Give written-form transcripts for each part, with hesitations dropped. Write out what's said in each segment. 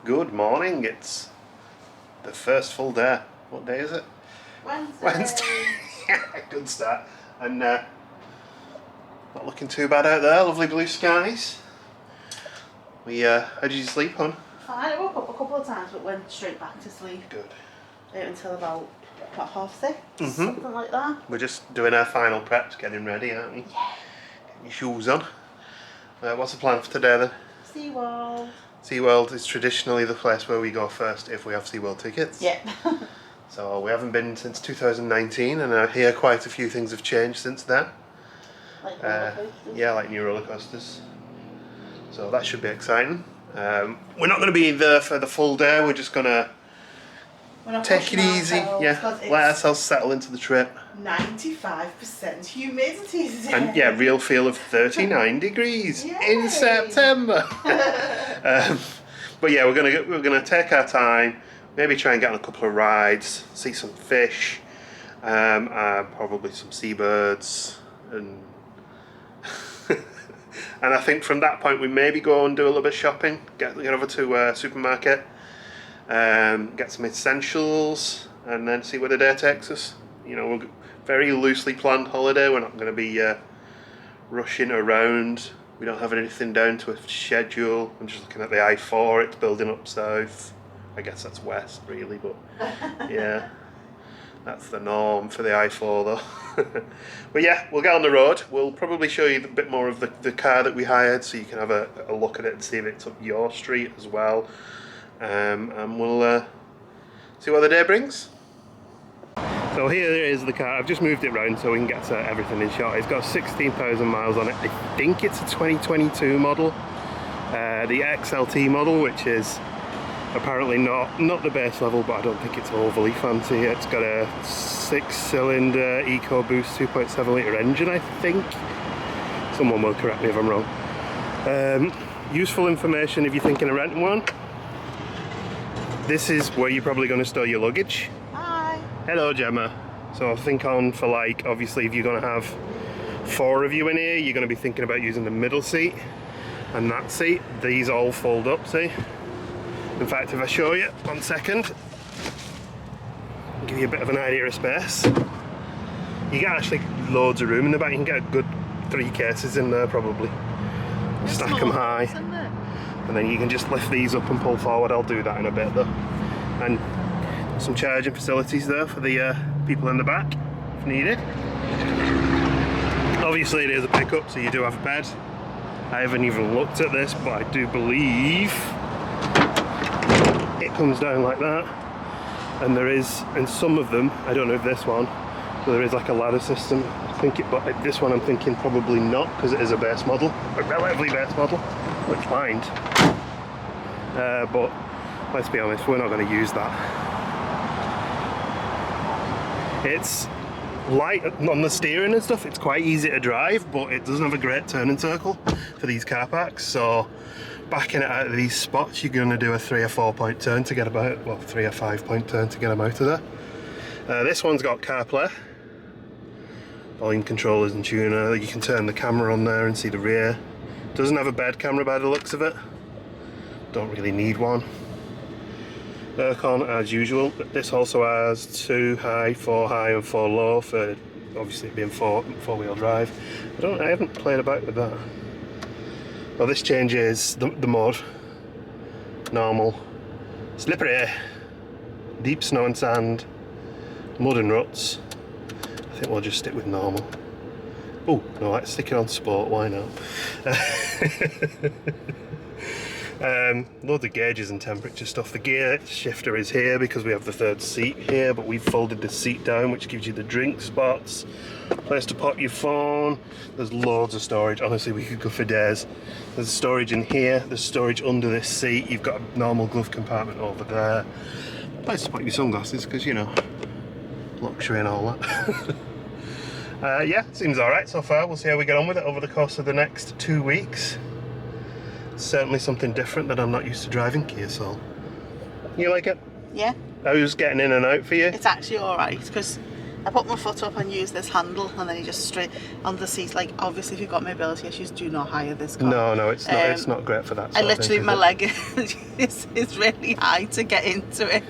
Good morning, it's the first full day. What day is it? Wednesday. Good start. And not looking too bad out there, lovely blue skies. How did you sleep, hon? Fine, I woke up a couple of times but went straight back to sleep. Good. Until about 6:30, something like that. We're just doing our final preps, getting ready, aren't we? Yeah. Getting your shoes on. What's the plan for today then? SeaWorld. SeaWorld is traditionally the place where we go first if we have SeaWorld tickets. Yeah. So we haven't been since 2019 and I hear quite a few things have changed since then. Like roller coasters. Yeah, like new roller coasters. So that should be exciting. We're not going to be there for the full day, we're just going to take it easy, let ourselves settle into the trip. 95% humidity today. And yeah, real feel of 39 degrees in September. But yeah, we're gonna take our time, maybe try and get on a couple of rides, see some fish, probably some seabirds, and and I think from that point we maybe go and do a little bit of shopping, get over to a supermarket, get some essentials, and then see where the day takes us. You know, we're very loosely planned holiday. We're not going to be rushing around. We don't have anything down to a schedule. I'm just looking at the I-4. It's building up south. I guess that's west, really, but yeah, that's the norm for the I-4 though. But yeah, we'll get on the road. We'll probably show you a bit more of the car that we hired, so you can have a look at it and see if it's up your street as well. And we'll see what the day brings. So here is the car. I've just moved it round so we can get everything in shot. It's got 16,000 miles on it. I think it's a 2022 model. The XLT model, which is apparently not the base level, but I don't think it's overly fancy. It's got a 6-cylinder EcoBoost 2.7 litre engine, I think. Someone will correct me if I'm wrong. Useful information if you're thinking of renting one. This is where you're probably going to store your luggage. Hi. Hello, Gemma. So think on for, like, obviously if you're going to have 4 of you in here, you're going to be thinking about using the middle seat and that seat. These all fold up, see? In fact, if I show you, 1 second, I'll give you a bit of an idea of space. You get actually loads of room in the back. You can get a good 3 cases in there probably. Stack them high. And then you can just lift these up and pull forward. I'll do that in a bit though. And some charging facilities there for the people in the back if needed. Obviously it is a pickup, so you do have a bed. I haven't even looked at this, but I do believe it comes down like that. And there is, in some of them, I don't know if this one, but there is like a ladder system. I think it, but this one I'm thinking probably not, because it is a base model, a relatively base model, which mind. But let's be honest, we're not going to use that. It's light on the steering and stuff, it's quite easy to drive, but it doesn't have a great turning circle for these car parks, so backing it out of these spots you're going to do a 3 or 4 point turn to get about, well, 3 or 5 point turn to get them out of there. This one's got CarPlay, volume controllers and tuner. You can turn the camera on there and see the rear. Doesn't have a bed camera by the looks of it. Don't really need one. Aircon as usual, but this also has 2 high, 4 high and 4 low for obviously being four-wheel drive. I haven't played about with that. Well, this changes the mode. Normal, slippery, deep snow and sand, mud and ruts. I think we'll just stick with normal. Oh, no, let's stick it on sport, why not? Loads of gauges and temperature stuff. The gear shifter is here because we have the 3rd seat here, but we've folded the seat down, which gives you the drink spots, place to pop your phone. There's loads of storage. Honestly, we could go for days. There's storage in here, there's storage under this seat. You've got a normal glove compartment over there. Place to pop your sunglasses, because, you know, luxury and all that. Yeah, seems alright so far. We'll see how we get on with it over the course of the next 2 weeks. Certainly something different that I'm not used to driving, Kia Soul. You like it? Yeah. How's getting in and out for you? It's actually alright, because I put my foot up and use this handle, and then you just straight on the seat. Like, obviously, if you've got mobility issues, do not hire this car. No, it's not. It's not great for that. I literally, my leg is really high to get into it.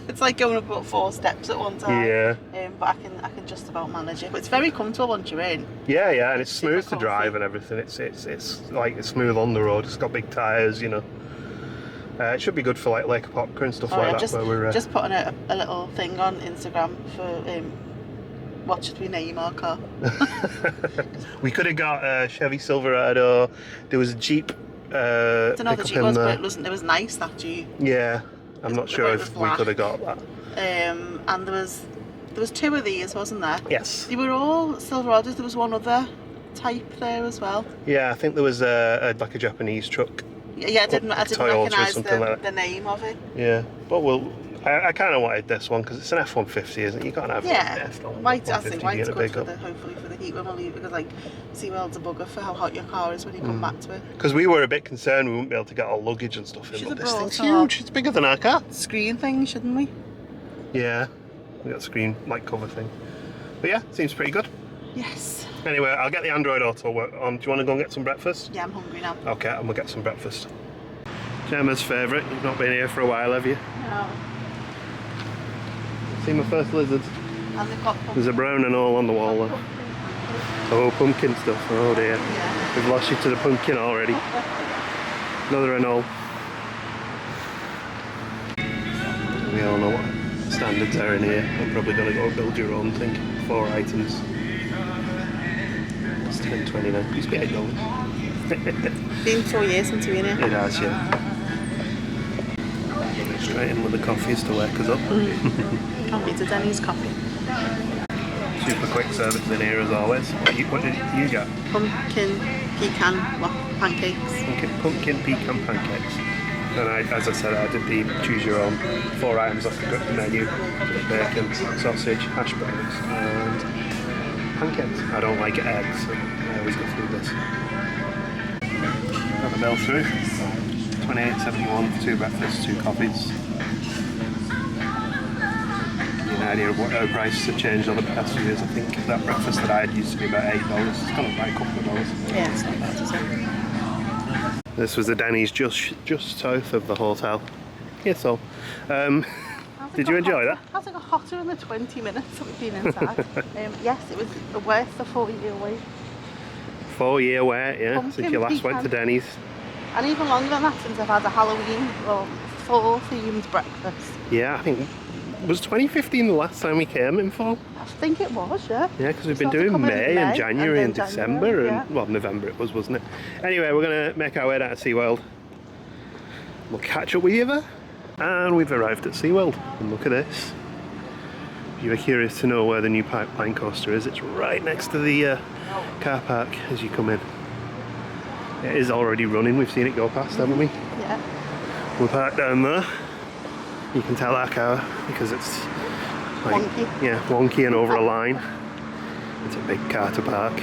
It's like going up about 4 steps at one time. Yeah. But I can just about manage it. But it's very comfortable once you're in. Yeah, and it's smooth to drive and everything. It's like it's smooth on the road. It's got big tyres, you know. It should be good for like Lake Apopka and stuff like that. Just, where we're just putting a little thing on Instagram for what should we name our car? We could have got a Chevy Silverado. There was a Jeep. I don't know what the Jeep was, but it was nice, that Jeep. Yeah, I'm not sure if we could have got that. And there was 2 of these, wasn't there? Yes. They were all Silverados. There was one other type there as well. Yeah, I think there was like a Japanese truck. Yeah, I didn't recognise the name of it. Yeah, but I kind of wanted this one because it's an F-150, isn't it? You can't have white. I think white's good hopefully for the heat when we leave, because like SeaWorld's a bugger for how hot your car is when you come back to it. Because we were a bit concerned we wouldn't be able to get our luggage and stuff in, but this thing's huge. It's bigger than our car. Screen thing, shouldn't we? Yeah, we got a screen light cover thing. But yeah, seems pretty good. Yes. Anyway, I'll get the Android Auto work on. Do you want to go and get some breakfast? Yeah, I'm hungry now. Okay, and we'll get some breakfast. Gemma's favourite. You've not been here for a while, have you? No. See my first lizard? And they've got pumpkin. There's a brown and all on the wall there. Oh, pumpkin stuff. Oh dear. Yeah. We've lost you to the pumpkin already. Another and all. We all know what standards are in here. I'm probably going to go build your own thing. 4 items. It's $10.29. Used to be $8. Been 4 years since we've been here. It has, yeah. Straight in with the coffees to wake us up. Can't beat a Dennys coffee. Super quick service in here as always. What did you get? Pumpkin pecan pancakes. Pumpkin pecan pancakes. And as I said, I did the choose your own 4 items off the menu: bacon, sausage, hash browns, and pancakes. I don't like eggs, so I always go through this. Got the bill through. $28.71 for 2 breakfasts, 2 coffees. An idea of what our prices have changed over the past few years. I think that breakfast that I had used to be about $8. It's gone up by a couple of dollars. Yeah, it's not bad, is it? This was the Dennys just south of the hotel. Yes, so. Did you enjoy that? How's it got hotter in the 20 minutes that we've been inside? Yes, it was worth the 4-year wait. 4-year wait, yeah, Pumpkin since you last went to Dennys. And even longer than that, since I've had a Halloween or fall themed breakfast. Yeah, I think, was 2015 the last time we came in fall? I think it was, yeah. Yeah, because we've been doing May and January and December and, well, November it was, wasn't it? Anyway, we're going to make our way down to SeaWorld. We'll catch up with you there. And we've arrived at SeaWorld. And look at this. If you were curious to know where the new pipeline coaster is, it's right next to the car park as you come in. It is already running, we've seen it go past, haven't we? Yeah. We're parked down there. You can tell our car because it's like, wonky. Yeah, wonky and over a line. It's a big car to park.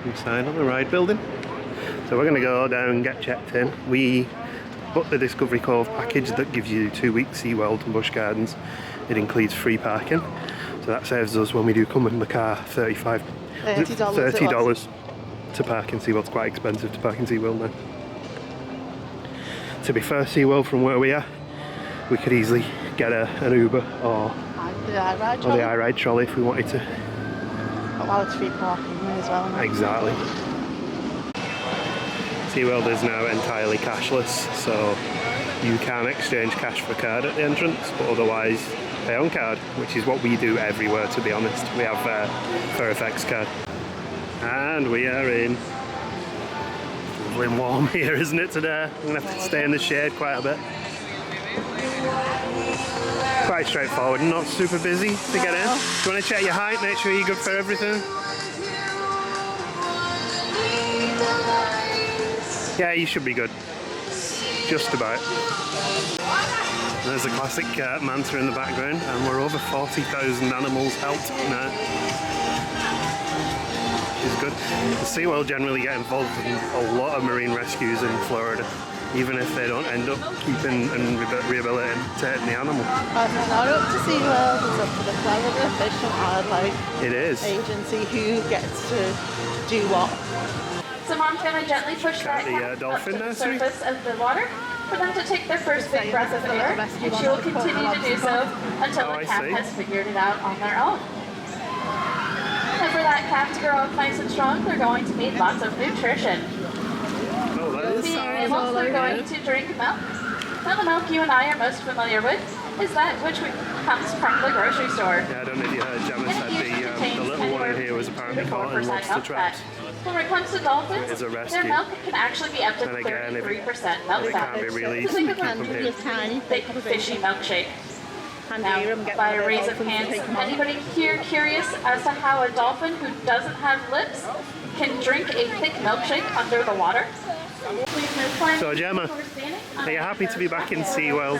Inside on the ride building. So we're going to go down and get checked in. We booked the Discovery Cove package that gives you 2 weeks SeaWorld and Busch Gardens. It includes free parking. So that saves us, when we do come in the car, $30 to park in SeaWorld. It's quite expensive to park in SeaWorld now. To be fair, SeaWorld from where we are, we could easily get an Uber or the iRide trolley if we wanted to. But while it's free parking as well. Exactly. SeaWorld is now entirely cashless, so you can exchange cash for card at the entrance, but otherwise pay on card, which is what we do everywhere, to be honest. We have FairFX card. And we are in. It's lovely and warm here, isn't it, today? I'm going to have to stay in the shade quite a bit. Quite straightforward, not super busy to get in. Do you want to check your height, make sure you're good for everything? Yeah, you should be good. Just about. There's a classic manta in the background, and we're over 40,000 animals helped now. Which is good. The SeaWorld generally get involved in a lot of marine rescues in Florida. even if they don't end up keeping and rehabilitating the animal. It's not up to SeaWorld, it's up to the Florida Fish and Wildlife It is. Agency who gets to do what. So Mom's going to gently push that cat up to the surface of the water for them to take their first big breath of air, and she will continue to do so until the calf has figured it out on their own. And for that calf to grow up nice and strong, they're going to need lots of nutrition. The animals are going to drink milk. Now the milk you and I are most familiar with is that which comes from the grocery store. Yeah, I don't know if you heard Gemma said the little one in here was apparently caught in lobster traps. When it comes to dolphins, their milk can actually be up to 33% milk fat. Released, Think of a big fishy milkshake. Now, by a raise of hands, anybody here curious as to how a dolphin who doesn't have lips can drink a thick milkshake under the water? So Gemma, are you happy to be back in SeaWorld?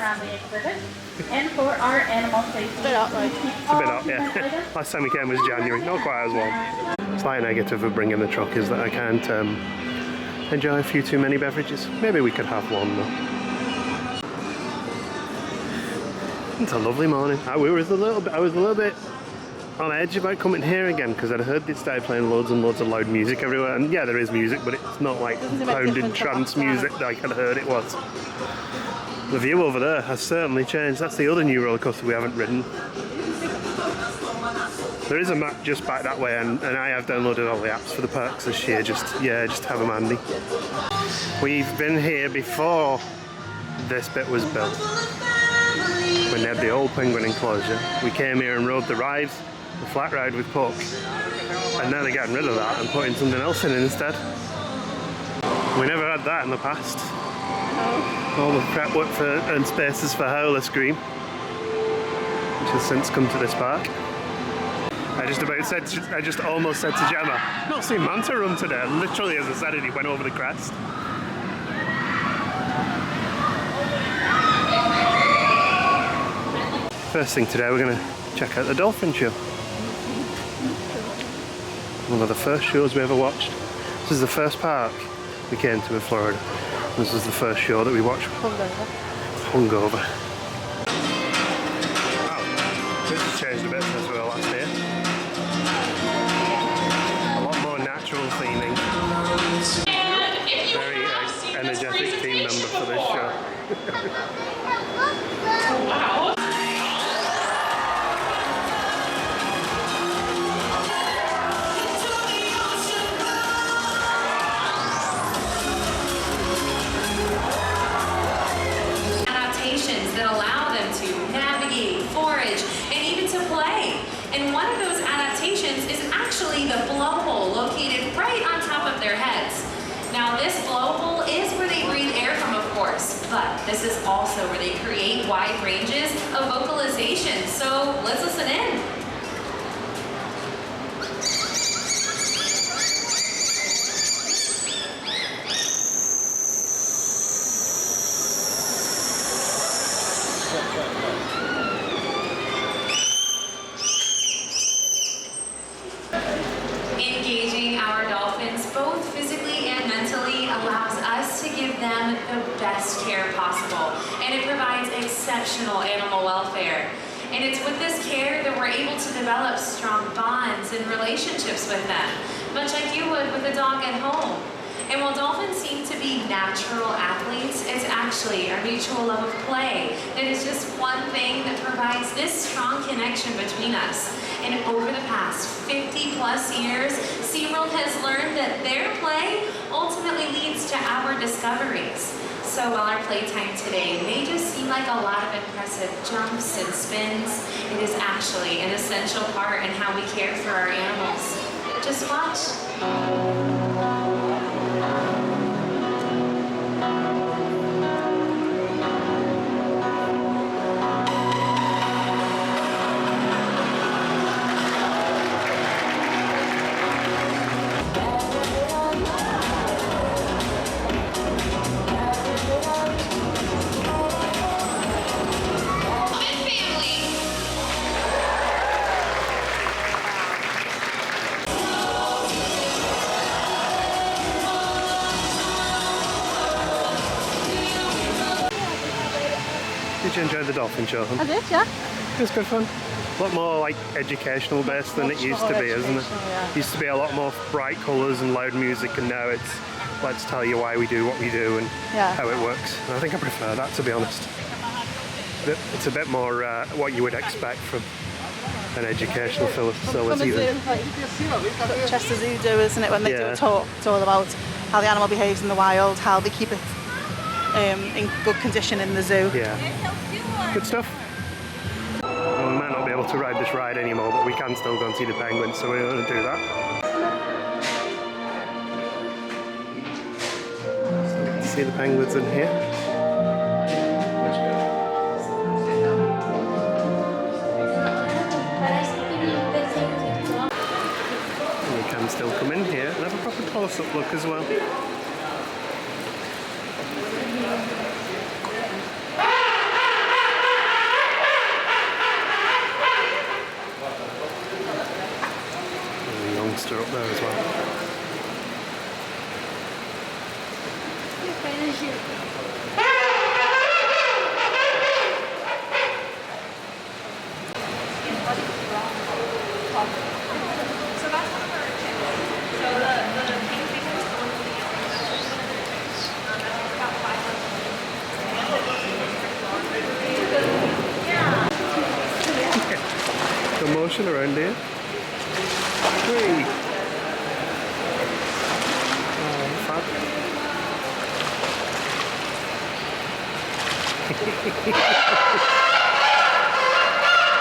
And for our animal safety. It's a bit hot, like. It's a bit hot, yeah. Last time we came was January, not quite as warm. Slight negative of bringing the truck is that I can't enjoy a few too many beverages. Maybe we could have one though. It's a lovely morning. I was a little bit on edge about coming here again because I'd heard they started playing loads and loads of loud music everywhere, and yeah, there is music, but it's not like pounding trance music like I'd heard it was. The view over there has certainly changed. That's the other new roller coaster we haven't ridden. There is a map just back that way, and I have downloaded all the apps for the parks this year. Just have them handy. We've been here before this bit was built. When they had the old penguin enclosure, we came here and rode the ride, the flat ride with Puck, and now they're getting rid of that and putting something else in instead. We never had that in the past. All the prep work and spaces for Howler Scream, which has since come to this park. I just almost said to Gemma, not seen Manta run today. Literally as I said it, he went over the crest. First thing today, we're going to check out the dolphin show. One of the first shows we ever watched. This is the first park we came to in Florida. This was the first show that we watched. Hungover. Wow, this has changed a bit since we were last here. A lot more natural theming. Very energetic team member for this show. Wow. That allow them to navigate, forage, and even to play. And one of those adaptations is actually the blowhole located right on top of their heads. Now this blowhole is where they breathe air from, of course, but this is also where they create wide ranges of vocalization. So let's listen in. Engaging our dolphins both physically and mentally allows us to give them the best care possible, and it provides exceptional animal welfare. And it's with this care that we're able to develop strong bonds and relationships with them, much like you would with a dog at home. And while dolphins seem to be natural athletes, it's actually our mutual love of play that is just one thing that provides this strong connection between us. And over the past 50 plus years, SeaWorld has learned that their play ultimately leads to our discoveries. So while our playtime today may just seem like a lot of impressive jumps and spins, it is actually an essential part in how we care for our animals. Just watch. Did you enjoy the dolphin show? I did, yeah. It was good fun. A lot more like educational based than it used to be, isn't it? Yeah. It used to be a lot more bright colours and loud music, and now it's let's tell you why we do what we do and how it works. And I think I prefer that, to be honest. It's a bit more what you would expect from an educational facility. Like Chester Zoo do, isn't it, when they do a talk? It's all about how the animal behaves in the wild, how they keep it in good condition in the zoo. Yeah. Good stuff. Well, we might not be able to ride this ride anymore, but we can still go and see the penguins, so we're going to do that. So, see the penguins in here. And you can still come in here and have a proper close-up look as well. Up there as well. The motion around here. Whee.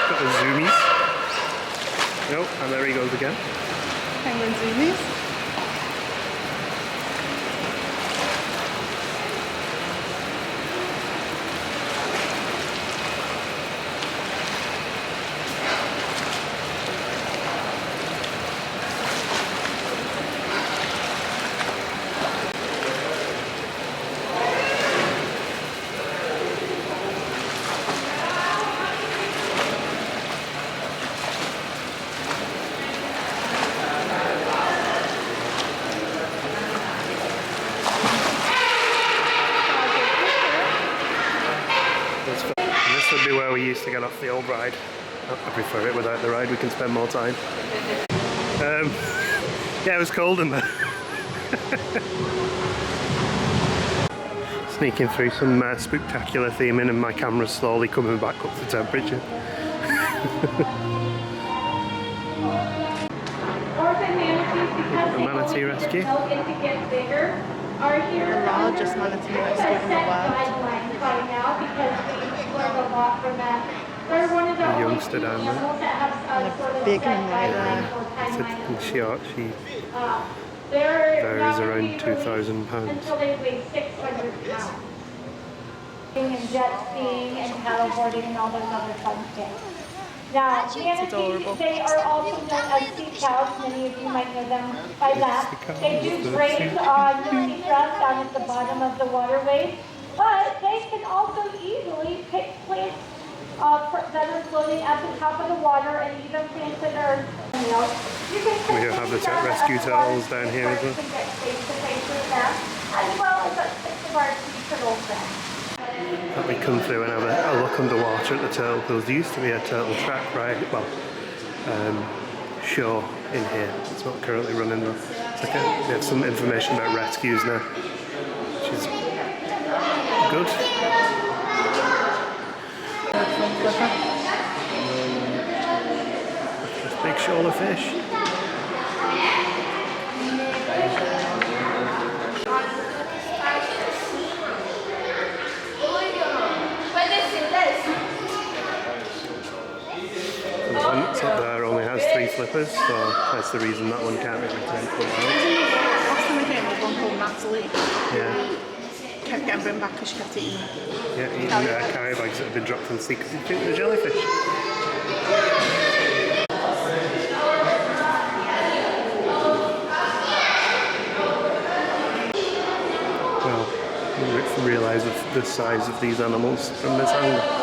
Got the zoomies. Nope, and there he goes again. Penguin zoomies. This would be where we used to get off the old ride. I prefer it without the ride, we can spend more time. Yeah, it was cold in there. Sneaking through some spectacular theming, and my camera's slowly coming back up to temperature. The manatee rescue. Are here. The largest manatee rescue in the world. Right now because we learned a lot from them. They're one of the youngster down there. The big one right there. It's short. She varies around 2,000 pounds. Until they weigh 600 pounds. And jet skiing and paddleboarding and all those other fun things. Now, manatees, they are also known as sea cows. Many of you might know them by that. They do graze on the seagrass down at the bottom of the waterways, but they can also easily pick plants that are floating at the top of the water and even plants that are, We do have the rescue turtles down here as well. As well as 6 of our sea turtle friends. Let me come through and have a look underwater at the turtle pools. There used to be a turtle track show in here. It's not currently running though. It's like we have some information about rescues now, which is good. This big shoal of fish. Up there only has 3 flippers, so that's the reason that one can't be returned for a while. Last time I came was one called Natalie. Yeah. Kept getting bring back because she kept eating. Yeah, eating carry bags that have been dropped in the sea because you think they're jellyfish. Well, you realise the size of these animals from this angle.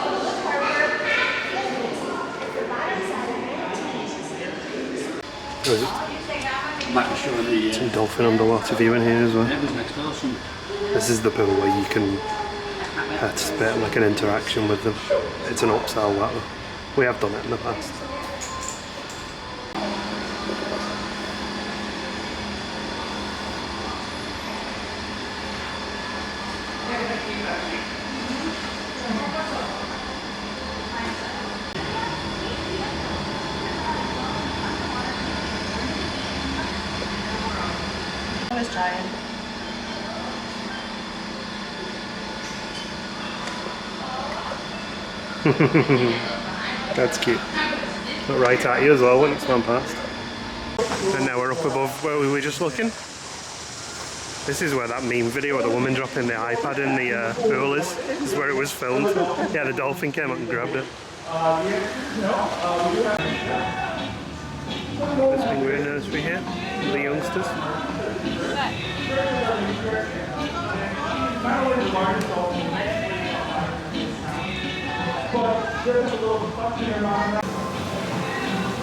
Some dolphin underwater viewing here as well. This is the pool where you can That's a bit like an interaction with them. It's an upsell that one. We have done it in the past. I was trying. That's cute. Look right at you as well when it's gone past. And now we're up above where we were just looking. This is where that meme video of the woman dropping the iPad in the pool is. This is where it was filmed. Yeah, the dolphin came up and grabbed it. This penguin nursery here, the youngsters.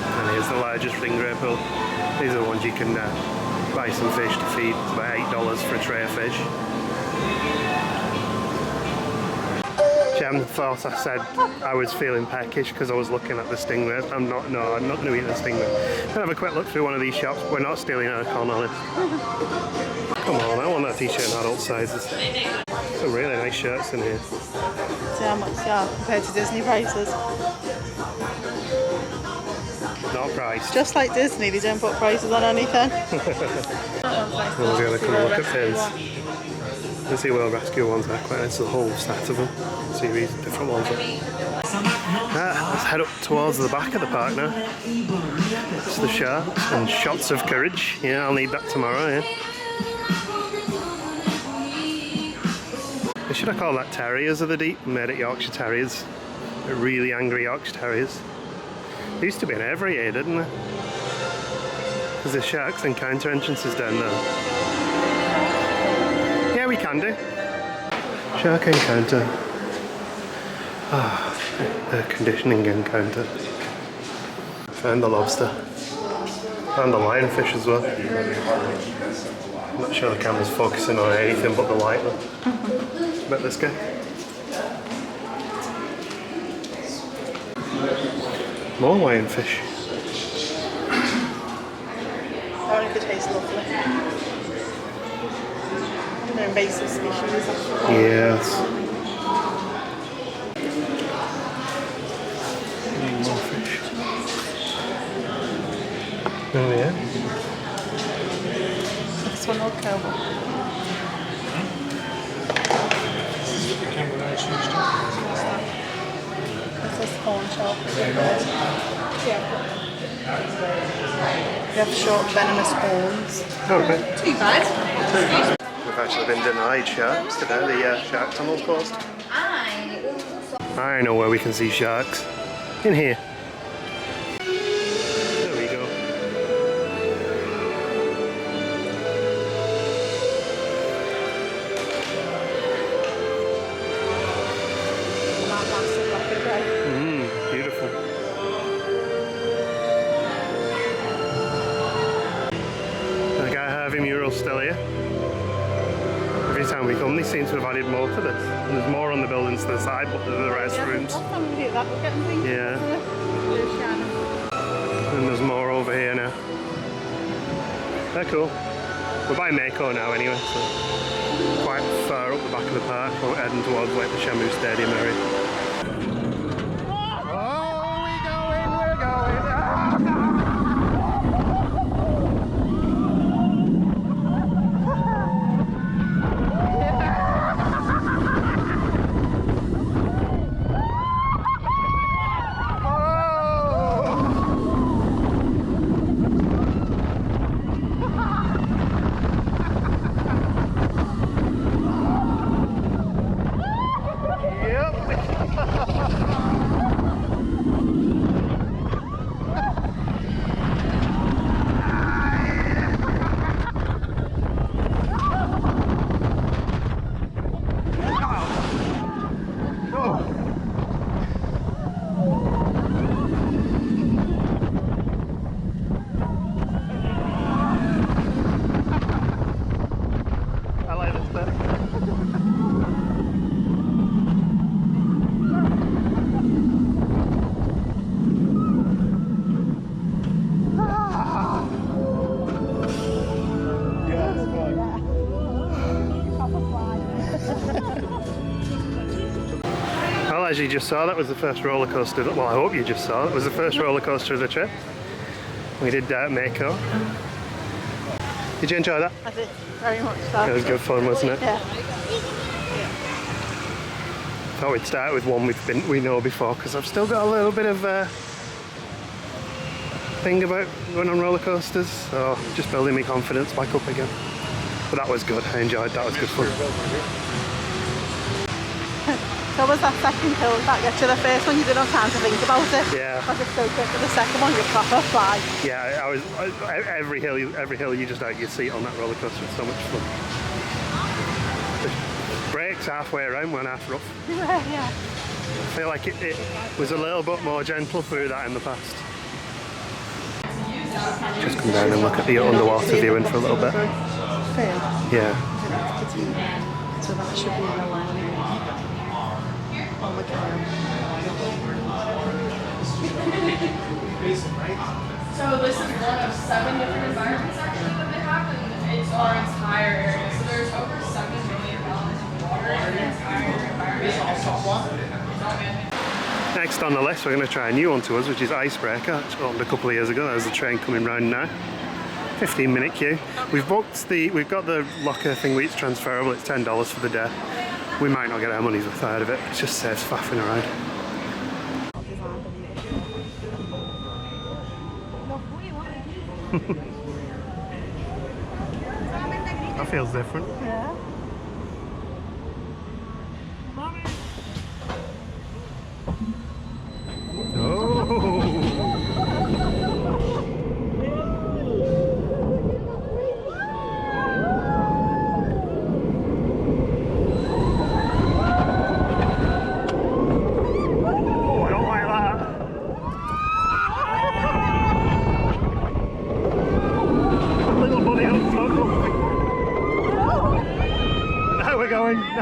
And here's the largest stingray pool. These are the ones you can buy some fish to feed. It's about $8 for a tray of fish. Jem thought I said I was feeling peckish because I was looking at the stingrays. I'm not going to eat the stingray. I'm going to have a quick look through one of these shops. We're not stealing aircon on it. Come on, I want that t-shirt in adult sizes. Some really nice shirts in here. See how much they are compared to Disney prices. Not priced. Just like Disney, they don't put prices on anything. We're going to come look at things. The SeaWorld Rescue ones are quite nice. There's a whole set of them. Series of different ones. Let's head up towards the back of the park now. It's the sharks and shots of courage. Yeah, I'll need that tomorrow, yeah. Should I call that Terriers of the Deep? Made it Yorkshire Terriers. They're really angry Yorkshire Terriers. They used to be in every year, didn't they? There's the Sharks Encounter entrances down there. Yeah, we can do. Shark Encounter. Ah, air conditioning encounter. Found the lobster. Found the lionfish as well. I'm not sure the camera's focusing on anything but the light though. About this guy. More lionfish. That one could taste lovely. They're invasive species. Yes. More fish. Oh yeah. This one will kill. This is horn shell. Yeah. They have short venomous horns. Okay. Too bad. We've actually been denied sharks today, the shark tunnel's closed. I know where we can see sharks. In here. There we go. Beautiful. The Guy Harvey mural's still here. Every time we come, they seem to have added more to this. And there's more on the buildings to the side, but they're the restrooms. Yeah. And there's more over here now. They're cool. We're by Mako now anyway, so quite far up the back of the park. We're heading towards like the Shamu Stadium area. as you just saw, that was the first roller coaster. Well, I hope you just saw. That was the first roller coaster of the trip. We did Mako. Did you enjoy that? I did, very much so. It was good fun, wasn't it? Yeah. Thought we'd start with one we know before, because I've still got a little bit of thing about going on roller coasters, so just building my confidence back up again. But that was good. I enjoyed that. It was good fun. So was that second hill that get you? The first one you didn't have time to think about it. Yeah. I was so quick, but the second one you proper fly. Yeah, every hill you just out your seat on that roller coaster. It's so much fun. The brakes halfway around weren't half rough. Yeah. I feel like it was a little bit more gentle through that in the past. Just come down and look at the underwater viewing for a little bit. Yeah. So that should be the line. Oh my god. So this is one of 7 different environments actually that they have, and it's our entire area. So there's over 7 million gallons of water in the entire environment. Next on the list, we're going to try a new one to us, which is Ice Breaker. It's opened a couple of years ago. There's the train coming round now. 15-minute queue. We've got the locker thing where it's transferable. It's $10 for the day. We might not get our money's worth out of it. It just saves faffing around. That feels different. Yeah.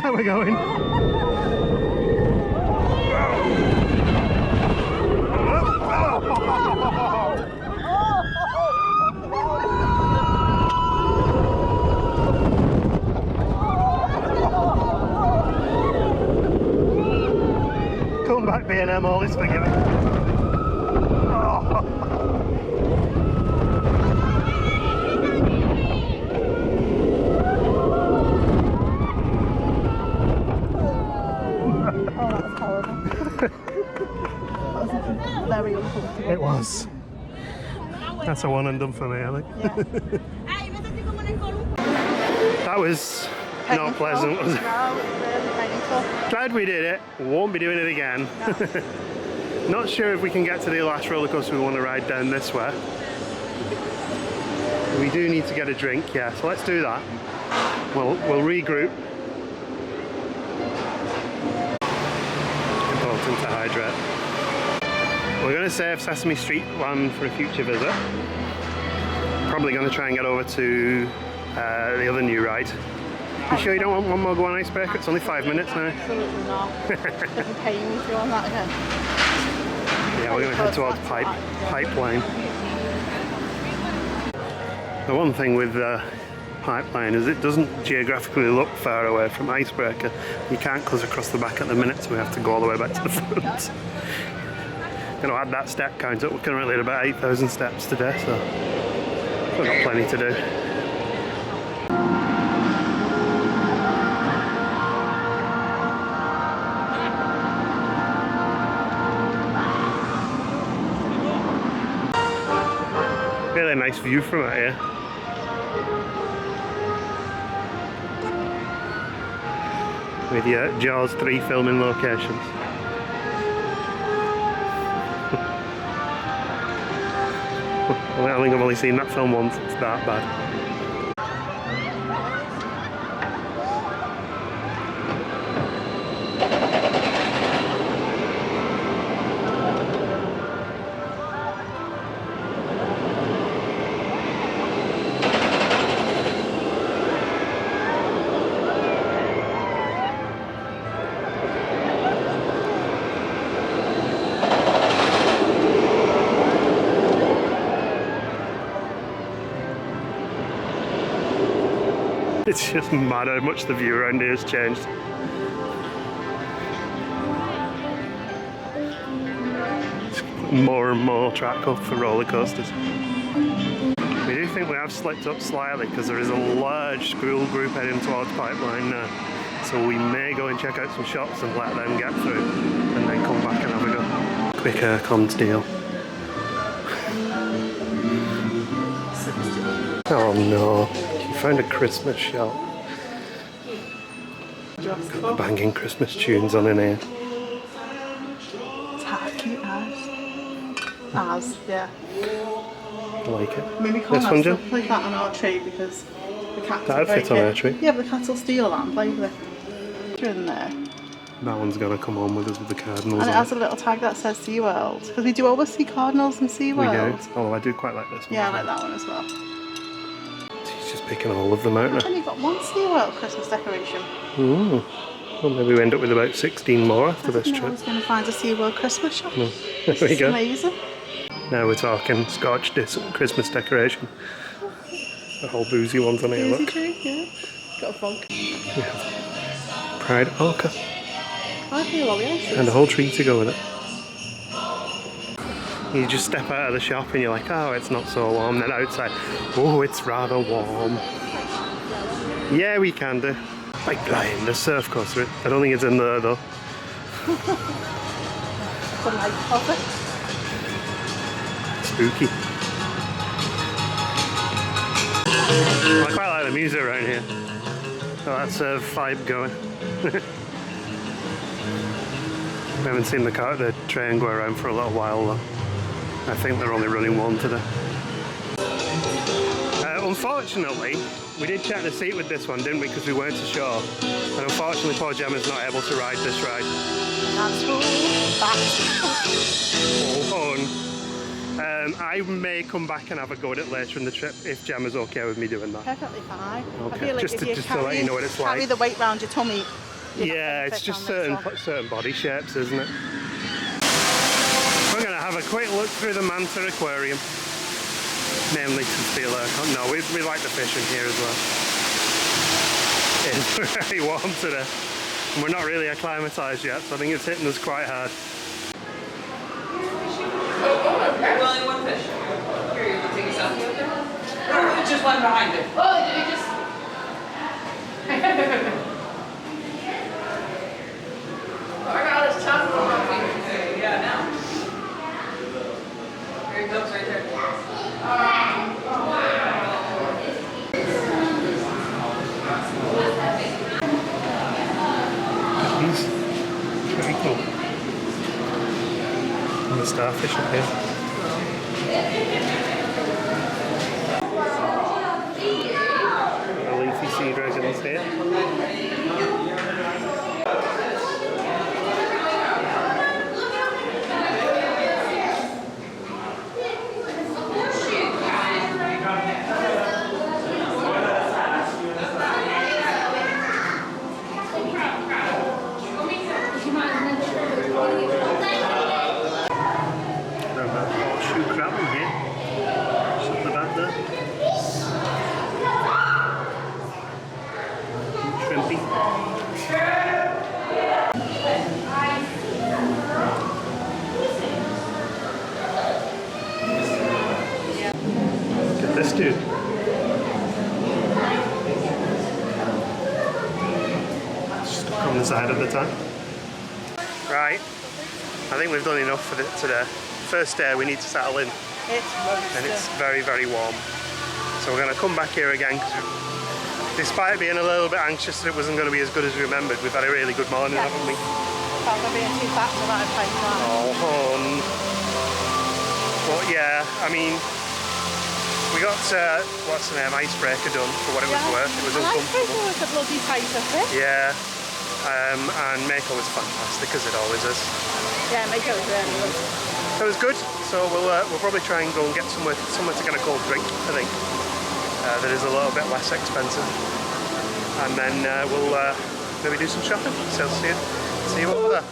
Now we're going. Come back, B&M, all is forgiven. Very uncomfortable. It was. That's a one and done for me, I think. Yeah. That was not pleasant, was it? No, it was really painful. Glad we did it. Won't be doing it again. No. Not sure if we can get to the last roller coaster we want to ride down this way. We do need to get a drink, yeah, so let's do that. We'll regroup. Important to hydrate. We're going to save Sesame Street one for a future visit. Probably going to try and get over to the other new ride. You sure you don't want one more go on Ice Breaker? It's only 5 minutes now. Absolutely not. They can pay me to go on that again. Yeah, we're going to head towards Pipeline. The one thing with Pipeline is it doesn't geographically look far away from Ice Breaker. You can't close across the back at the minute, so we have to go all the way back to the front. Going to add that step count up. We're currently at about 8,000 steps today, so we've got plenty to do. Really nice view from out here. With your Jaws 3 filming locations. I think I've only seen that film once, it's that bad. It's just mad how much the view around here has changed. more and more track up for roller coasters. We do think we have slipped up slightly because there is a large school group heading towards Pipeline now. So we may go and check out some shops and let them get through and then come back and have a go. Quick aircon deal. Oh no, you found a Christmas shop. Got the banging Christmas tunes on in here. It's half cute as, yeah. I like it. I mean, we can't This have one, Jim? stuff like that on our tree because the cats That will would fit on break our it. tree. Yeah, but the cats will steal that and play with it. Through in there. That one's gonna come on with us with the cardinals. And it on has a little tag that says SeaWorld. Because we do always see cardinals in We SeaWorld. do. Oh, I do quite like this one. Yeah, I like that one as well. She's just picking all of them out now. And you've got one SeaWorld Christmas decoration. Ooh. Well, maybe we end up with about 16 more after this I trip. was going to find a SeaWorld Christmas shop. There we It's go. amazing. Now we're talking Scotch Christmas decoration. The whole boozy ones on here, Boozy look. tree, yeah. Got a fog. Yeah. Pride Orca. I feel all the ices. And a whole tree to go with it. You just step out of the shop and you're like, oh, it's not so warm. Then outside, oh, it's rather warm. Yeah, we can do. Like flying the surf coaster. I don't think it's in there though. The light of it. Spooky. I quite like the music around here. Oh, that's a vibe going. We haven't seen the train go around for a little while though. I think they're only running one today. Unfortunately, we did check the seat with this one, didn't we? Because we weren't so sure. And unfortunately, poor Gemma's not able to ride this ride. That's cool. I may come back and have a go at it later in the trip if Gemma's okay with me doing that. Perfectly fine. Okay, I feel like just if to- you just to let you know what it's carry like. the weight round your tummy. Yeah, it's just certain body shapes, isn't it? We're going to have a quick look through the Manta Aquarium. Mainly to feel no, we like the fish in here as well. It's very warm today. And we're not really acclimatised yet, so I think it's hitting us quite hard. Only one fish. Here, you can take a selfie with it. There's just one behind it. Oh, did he just... Oh, I got this chocolate on my finger. Yeah, now. Here he goes right there. He's very cool. And the starfish up here. The leafy sea dragons here. Horseshoe crab in here. Just at the back there. Shrimpy. Look at this dude. Stuck on the side of the tank. Right. I think we've done enough for today. First day we need to settle in. It's roasted. And it's very, very warm. So we're going to come back here again because despite being a little bit anxious that it wasn't going to be as good as we remembered, we've had a really good morning, haven't we? Felt like being too fat for that place, right? Oh, hon. But yeah, I mean, we got, what's the name, Ice Breaker done for what it was worth. It was uncomfortable. It was a bloody tight of it. Yeah. And Mako was fantastic, as it always is. Yeah, Mako was really good. So it was good. So we'll probably try and go and get somewhere to get a cold drink, I think. That is a little bit less expensive. And then we'll maybe do some shopping. So see you over there.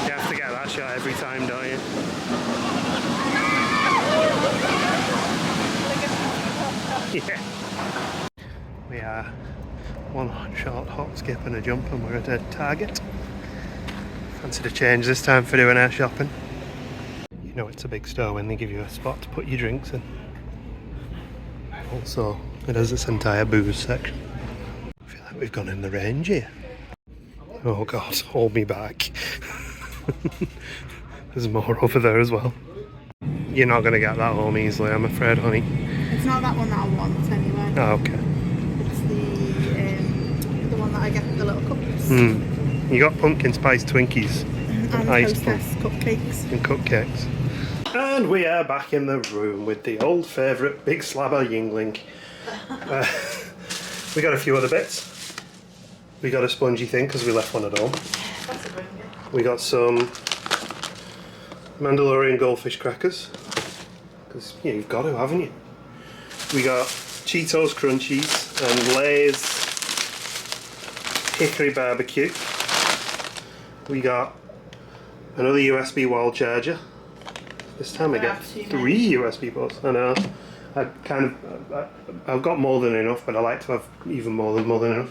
You have to get that shot every time, don't you? Yeah. We are 100 short hop, skip and a jump, and we're at a Target. Fancy to change this time for doing our shopping. You know it's a big store when they give you a spot to put your drinks in. Also, it has this entire booze section. I feel like we've gone in the range here. Oh god, hold me back. There's more over there as well. You're not going to get that home easily, I'm afraid, honey. It's not that one that I want anyway. Oh, okay. It's the one that I get with the little cups. You got pumpkin spice Twinkies And ice Hostess cupcakes. and cupcakes. And we are back in the room with the old favourite big slabber Yingling. We got a few other bits. We got a spongy thing because we left one at home. That's a good one. We got some Mandalorian goldfish crackers, because you've got to, haven't you? We got Cheetos Crunchies and Lay's Hickory Barbecue. We got another USB wall charger. This time I get 3 USB ports. I know. I've got more than enough, but I like to have even more than enough.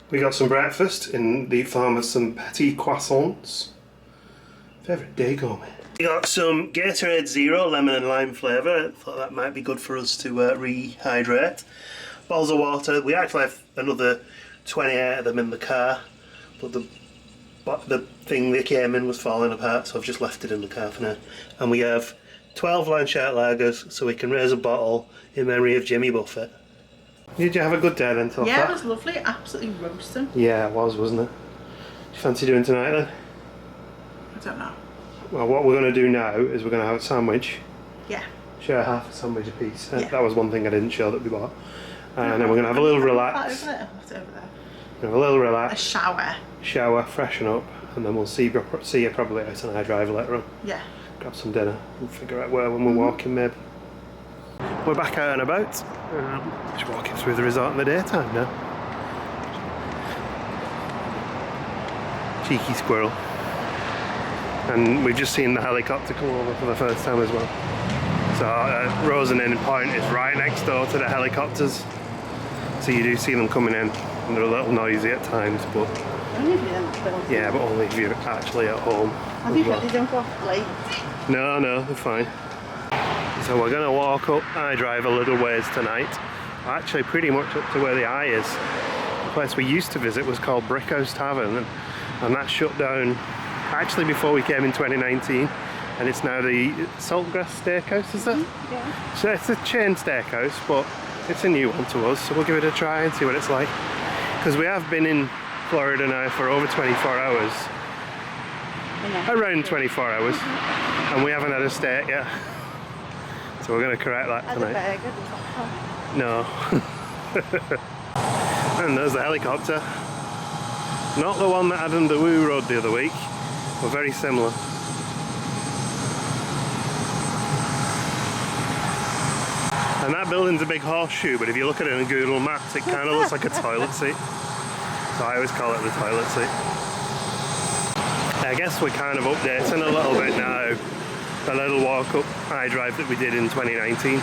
We got some breakfast in the form of some petit croissants. Favourite day gourmet. We got some Gatorade Zero lemon and lime flavour. I thought that might be good for us to rehydrate. Bottles of water. We actually have another 28 of them in the car, but the thing they came in was falling apart, so I've just left it in the car for now. And we have 12 Landshark lagers, so we can raise a bottle in memory of Jimmy Buffett. Did you have a good day then, Toph? Yeah, it was lovely. Absolutely roasting. Yeah, it was, wasn't it? Do you fancy doing tonight then? I don't know. Well, what we're going to do now is we're going to have a sandwich. Yeah. Share half a sandwich a piece. Yeah. That was one thing I didn't show that we bought. And then we're going to have a little relax. It's over there. Have a little relax. A shower. Shower, freshen up, and then we'll see you probably out on iDrive later on. Yeah. Grab some dinner and figure out where when we're walking maybe. We're back out and about. Just walking through the resort in the daytime now. Cheeky squirrel. And we've just seen the helicopter come over for the first time as well. So Rosen Inn Point is right next door to the helicopters. So you do see them coming in, and they're a little noisy at times, but yeah, but only if you're actually at home. Have you got these on late? No, they're fine. So we're going to walk up iDrive a little ways tonight. Actually pretty much up to where the eye is. The place we used to visit was called Brickhouse Tavern, and that shut down actually before we came in 2019, and it's now the Salt Grass Steakhouse, is it? Yeah. So it's a chain steakhouse, but it's a new one to us, so we'll give it a try and see what it's like. Because we have been in Florida now for over 24 hours. Around 24 hours. And we haven't had a steak yet. So we're going to correct that tonight. No. And there's the helicopter. Not the one that Adam the Woo rode the other week, but very similar. And that building's a big horseshoe, but if you look at it in Google Maps, it kind of looks like a toilet seat. So I always call it the toilet seat. I guess we're kind of updating a little bit now. The little walk up iDrive that we did in 2019.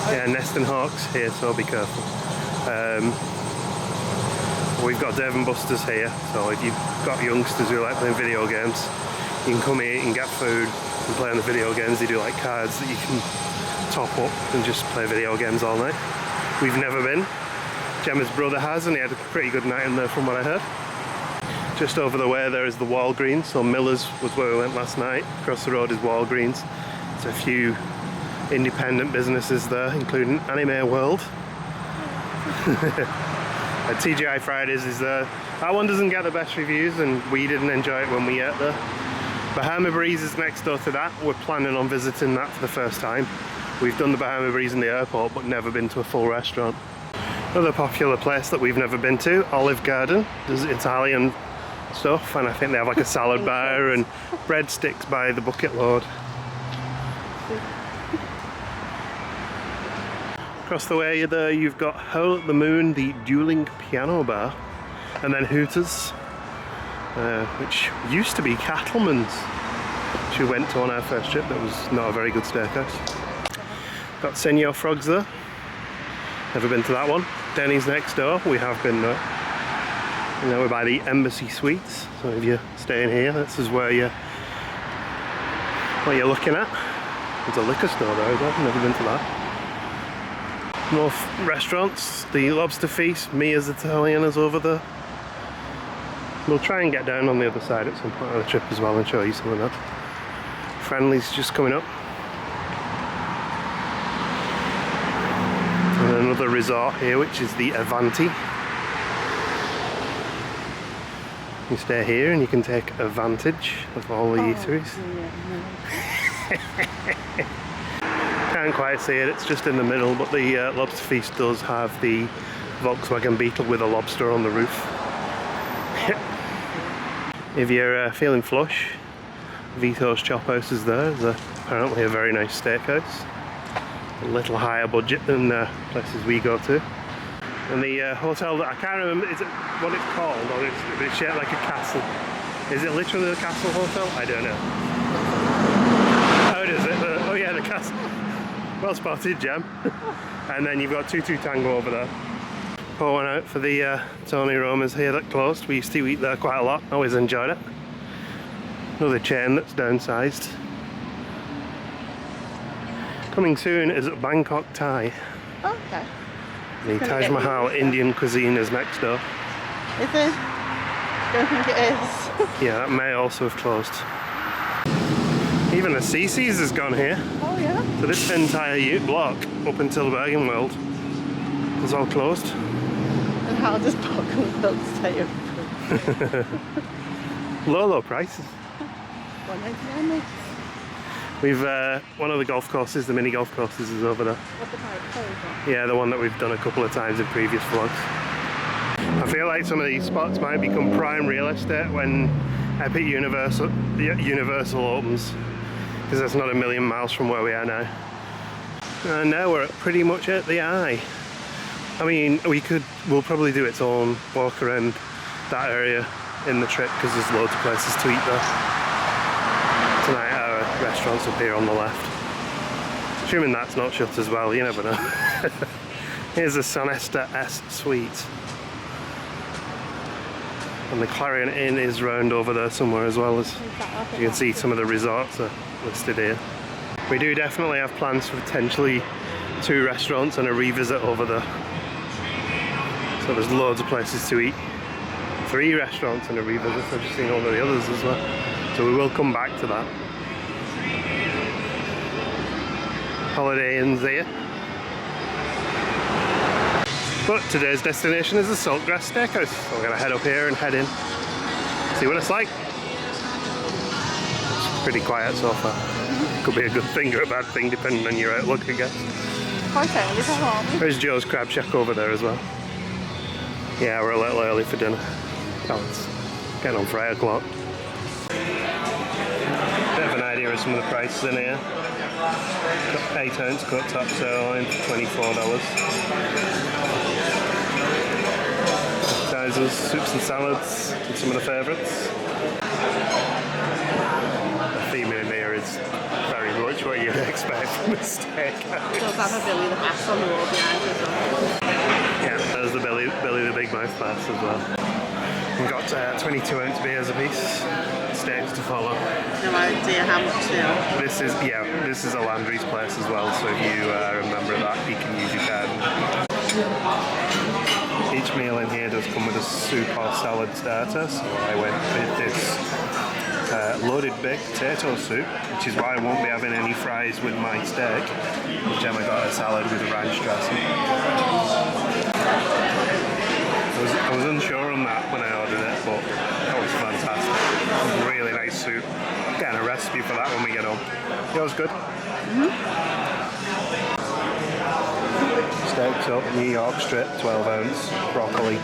Yeah, Neston Hawks here, so be careful. We've got Dave and Buster's here, so if you've got youngsters who like playing video games, you can come here and get food and play on the video games. They do like cards that you can top up and just play video games all night. We've never been. Gemma's brother has, and he had a pretty good night in there from what I heard. Just over the way there is the Walgreens, so Miller's was where we went last night. Across the road is Walgreens. There's a few independent businesses there, including Anime World. TGI Fridays is there. That one doesn't get the best reviews, and we didn't enjoy it when we ate there. Bahama Breeze is next door to that. We're planning on visiting that for the first time. We've done the Bahama Breeze in the airport, but never been to a full restaurant. Another popular place that we've never been to, Olive Garden. There's Italian stuff, and I think they have like a salad bar and breadsticks by the bucket load. Across the way there you've got Howl at the Moon, the dueling piano bar, and then Hooters, which used to be Cattleman's, which we went to on our first trip. That was not a very good steakhouse. Got Senor Frogs there, never been to that one. Dennys next door. We have been there. And now we're by the Embassy Suites. So if you're staying here, this is where what you're looking at. There's a liquor store there as well. I've never been to that. More restaurants. The Lobster Feast. Mia's Italian is over there. We'll try and get down on the other side at some point on the trip as well and show you some of that. Friendly's just coming up. And another resort here, which is the Avanti. You stay here and you can take advantage of all the eateries. Can't quite see it, it's just in the middle, but the Lobster Feast does have the Volkswagen Beetle with a lobster on the roof. If you're feeling flush, Vito's Chop House is there. There's apparently a very nice steakhouse. A little higher budget than places we go to. And the hotel that I can't remember, is it what it's called, or it's shaped like a castle. Is it literally the Castle Hotel? I don't know. Oh, is it? Oh yeah, the castle. Well spotted, Jam. And then you've got Tutu Tango over there. Pour one out for the Tony Roma's here that closed. We used to eat there quite a lot. Always enjoyed it. Another chain that's downsized. Coming soon is Bangkok Thai. Oh, okay. The Taj Mahal Indian cuisine is next door. Is it? Don't think it is. Yeah, that may also have closed. Even the CC's has gone here. Oh yeah? So this entire block up until Bergen World is all closed. And how does Bergen World stay open? Low prices. $1.99. We've one of the golf courses, the mini golf courses, is over there. What's the price? Yeah, the one that we've done a couple of times in previous vlogs. I feel like some of these spots might become prime real estate when Epic Universal opens, because that's not a million miles from where we are now. And now we're pretty much at the eye. I mean, we'll probably do its own walk around that area in the trip because there's loads of places to eat there. Tonight our restaurant's up here on the left. Assuming that's not shut as well, you never know. Here's the Sonesta S Suite. And the Clarion Inn is round over there somewhere as well. As you can see, some of the resorts are listed here. We do definitely have plans for potentially 2 restaurants and a revisit over there. So there's loads of places to eat. 3 restaurants and a revisit. I've just seen all of the others as well. So we will come back to that. Holiday Inn's here. But today's destination is the Salt Grass Steakhouse. So we're going to head up here and head in. See what it's like. It's pretty quiet so far. Could be a good thing or a bad thing depending on your outlook, I guess. Quite early for home. There's Joe's Crab Shack over there as well. Yeah, we're a little early for dinner. Oh, it's getting on for 8 o'clock. Bit of an idea of some of the prices in here. 8-ounce cut top sirloin for $24. Appetizers, soups and salads, and some of the favourites. The theme in here is very much what you'd expect from a steakhouse. Does have a Billy the Bass on the wall behind as well. Yeah, there's the Billy the Big Mouth Bass as well. We've got 22-ounce beers a piece. Steaks to follow. No idea how much they are. This is a Landry's place as well, so if you remember that, you can use your card. Each meal in here does come with a soup or salad starter, so I went with this loaded baked potato soup, which is why I won't be having any fries with my steak, which Emma got a salad with a ranch dressing. I was unsure on that when I ordered it, but that was fantastic. Really nice soup. Getting a recipe for that when we get home. Yours good? Steaks up, New York strip, 12-ounce, broccoli,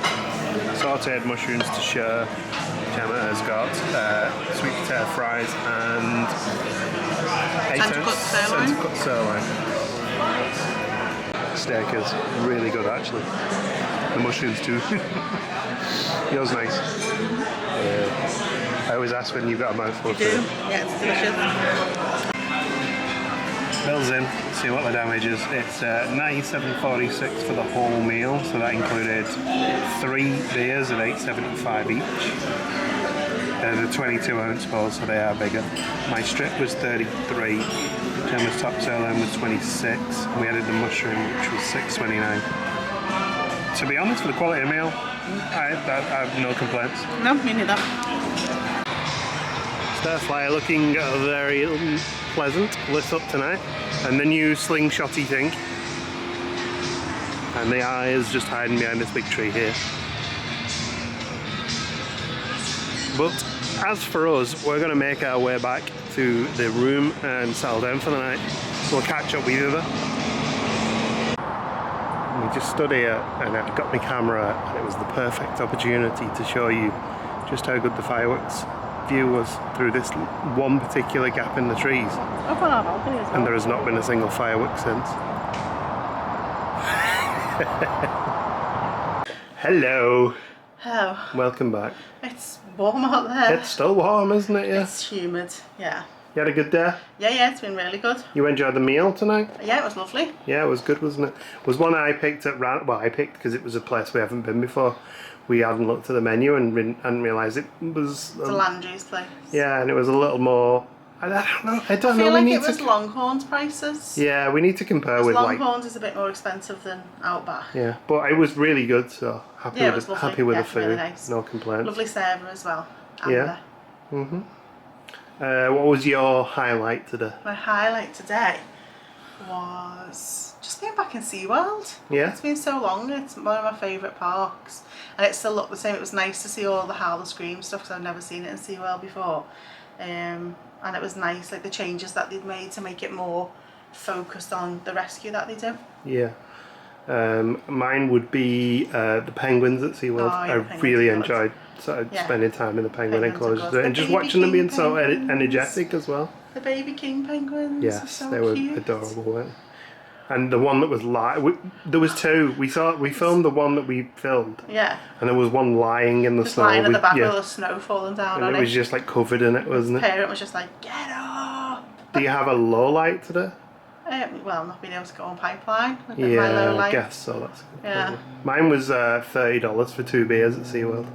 sautéed mushrooms to share. Gemma has got sweet potato fries and 8-ounce centre cut sirloin. Steak is really good actually. The mushrooms too. Yours nice. I always ask when you've got a mouthful of food. Yeah, it's delicious. Bill's in, see what the damage is. It's $97.46 for the whole meal, so that included 3 beers at $8.75 each. They're the 22 ounce balls, so they are bigger. My strip was 33, Gemma's top sirloin was 26, and we added the mushroom, which was $6.29. To be honest, for the quality of meal, I have no complaints. No, me neither. Stir fryer looking very pleasant, lit up tonight. And the new slingshotty thing. And the eye is just hiding behind this big tree here. But as for us, we're going to make our way back to the room and settle down for the night. So we'll catch up with you there. We just stood here and I've got my camera and it was the perfect opportunity to show you just how good the fireworks view was through this one particular gap in the trees. Up on our balcony as well. And there has not been a single firework since. Hello. Hello. Welcome back. It's warm out there. It's still warm, isn't it? Yeah. It's humid, yeah. You had a good day? Yeah, it's been really good. You enjoyed the meal tonight? Yeah, it was lovely. Yeah, it was good, wasn't it? It was one I picked at well, I picked because it was a place we haven't been before. We hadn't looked at the menu and hadn't realised it was... It's a Landry's place. Yeah, and it was a little more... I don't know. I feel like it was Longhorn's prices. Yeah, we need to compare with Longhorn's is a bit more expensive than Outback. Yeah, but it was really good, so happy with the food. Really nice. No complaints. Lovely server as well. Amber. Yeah. What was your highlight today? My highlight today was just being back in SeaWorld. Yeah. It's been so long. It's one of my favourite parks. And it still looked the same. It was nice to see all the Howl the Scream stuff because I've never seen it in SeaWorld before. And it was nice, like the changes that they'd made to make it more focused on the rescue that they do. Yeah. Mine would be the penguins at SeaWorld. I really enjoyed spending time in the penguin enclosure and just watching them being so energetic as well. The baby king penguins. Yes, so they were cute. adorable, weren't they? And the one that was there was two. We filmed the one that we filmed. Yeah. And there was one lying in the just snow. Lying at the back with all the snow falling down on it. And it was just like covered in it, wasn't it? The parent was just like, get up. Do you have a low light today? Well, not being able to go on pipeline. Yeah, my low light. I guess so. That's good. Yeah. Mine was $30 for 2 beers at SeaWorld.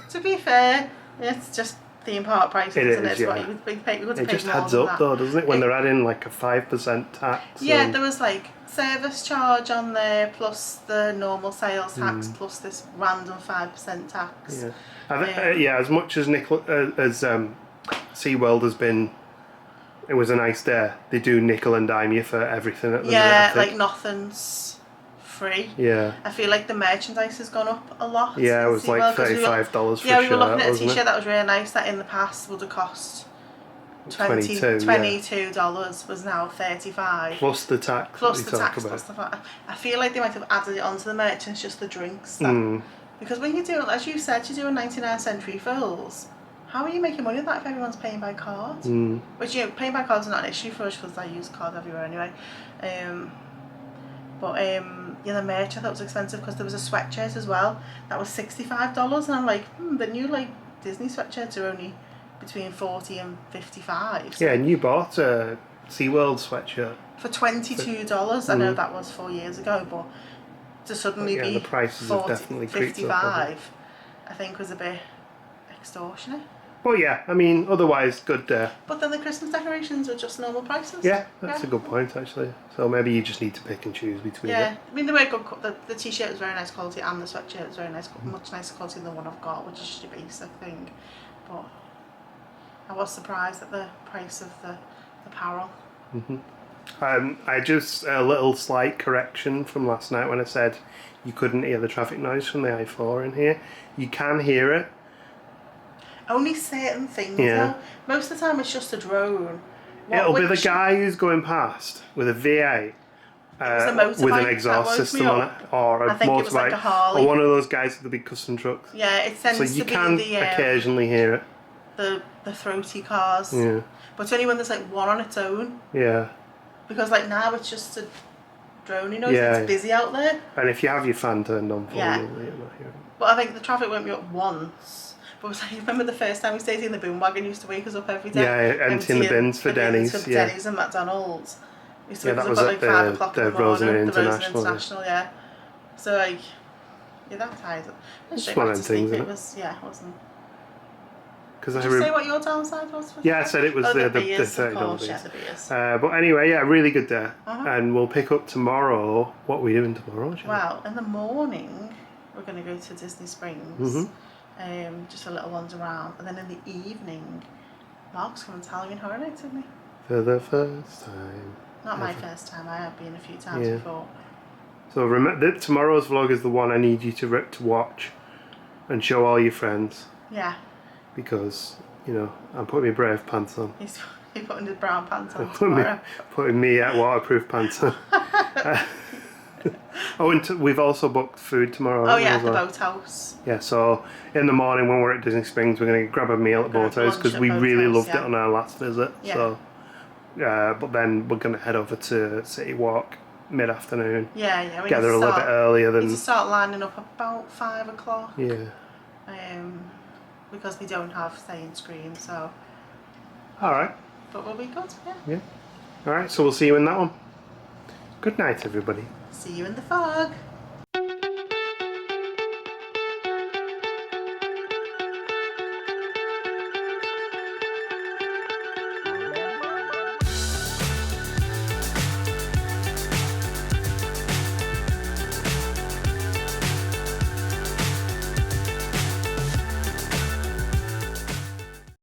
To be fair, it's just theme park prices, isn't it? Yeah. What you would pay, it just adds up though, doesn't it? When they're adding like a 5% tax. Yeah, there was like service charge on there, plus the normal sales tax, plus this random 5% tax. Yeah, as much as SeaWorld has been, it was a nice day. They do nickel and dime you for everything at the minute, I think. Like nothing's free. Yeah. I feel like the merchandise has gone up a lot. Yeah, it was like $35 for a shirt. Yeah, we were looking at a t-shirt that was really nice that in the past would have cost $22 was now $35. Plus the tax. Plus the tax. I feel like they might have added it onto the merchants, just the drinks. Because when you do, as you said, you're doing 99cent refills. How are you making money with that if everyone's paying by card? Which, paying by card is not an issue for us because I use card everywhere anyway. The merch I thought was expensive because there was a sweatshirt as well that was $65, and I'm like, the new Disney sweatshirts are only between $40 and $55. So. Yeah, and you bought a SeaWorld sweatshirt for $22. I know that was 4 years ago, but to suddenly be the prices have definitely creeped up. $55, I think was a bit extortionate. Well, yeah, I mean, otherwise, good day. But then the Christmas decorations are just normal prices. Yeah, that's a good point, actually. So maybe you just need to pick and choose between it. I mean, they were good. The t-shirt was very nice quality, and the sweatshirt was very nice, much nicer quality than the one I've got, which is just a basic thing. But I was surprised at the price of the apparel. I just, a little slight correction from last night when I said you couldn't hear the traffic noise from the I-4 in here. You can hear it. Only certain things though. Most of the time it's just a drone. It'll be the guy who's going past with a V8 with an exhaust system on it, or a motorbike, or one of those guys with the big custom trucks. Yeah, it tends to be so you can occasionally hear it. The throaty cars. Yeah. But it's only when there's like one on its own. Yeah. Because like now it's just a drone, it's busy out there. And if you have your fan turned on for you, you'll not hear it. But I think the traffic won't be up once. But was, I remember the first time we stayed in the boom wagon used to wake us up every day. Yeah, emptying the bins for Dennys. For Dennys and McDonald's. Used to Yeah, wake that us was up at at like 5 o'clock in the morning. Rosen The International, Rosen International, yeah. So like, yeah, that ties up. It's one of them things, isn't it? It was, yeah, it wasn't. Because Did you say what your downside was? Yeah, I said it was the the beers, $30 of course, beers. yeah, the beers. But anyway, yeah, really good day. Uh-huh. And we'll pick up tomorrow. What are we doing tomorrow, Jen? Well, in the morning, we're going to go to Disney Springs. Just a little wander around. And then in the evening, Mark's coming to Halloween Horror Nights, isn't he? For the first time. Not my first time, I have been a few times before. So remember, tomorrow's vlog is the one I need you to watch and show all your friends. Yeah. Because, you know, I'm putting my brave pants on. He's putting his brown pants on tomorrow. Putting me waterproof pants on. Oh, and we've also booked food tomorrow. Oh yeah, at the boathouse. Yeah, so in the morning when we're at Disney Springs, we're going to grab a meal at Boathouse because we really loved it on our last visit. Yeah. So, but then we're going to head over to City Walk mid-afternoon. Yeah. We get there a little bit earlier than. We need to start lining up about 5 o'clock. Yeah. Because we don't have staying screen, so. All right. But we'll be good. Yeah. Yeah. All right. So we'll see you in that one. Good night, everybody. See you in the fog.